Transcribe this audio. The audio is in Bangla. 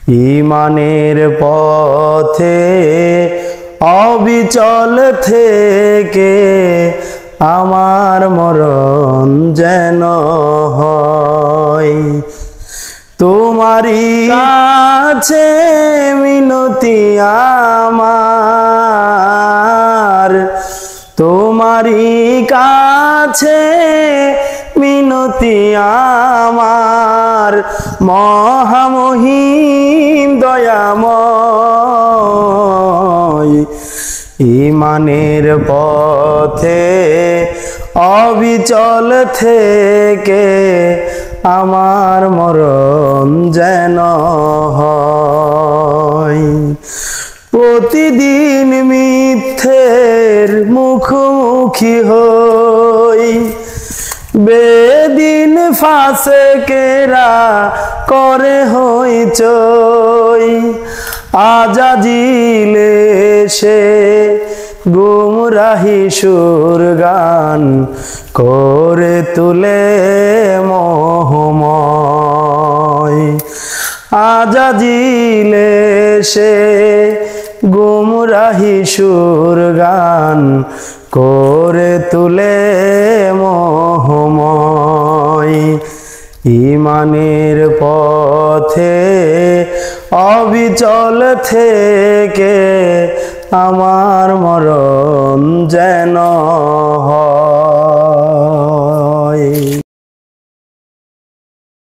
ঈমানের পথে অবিচল থেকে আমার মরণ যেন হয়। তোমারই কাছে মিনতি আমার, তোমারই কাছে মিনতি আমার, মহামহিম দয়াময়। ঈমানের পথে অবিচল থেকে আমার মরণ যেন হয়। প্রতিদিন মিথ্যের মুখোমুখি হই, বেদিন ফাসেকেরা করে হইচই। আজাজিল এসে গুমরাহি সুর গান করে তুলে মোহময়। আজাজিল এসে গুমরাহি সুর গান করে তুলে মোহময়। ঈমানের পথে অবিচল থেকে আমার মরণ যেন হয়।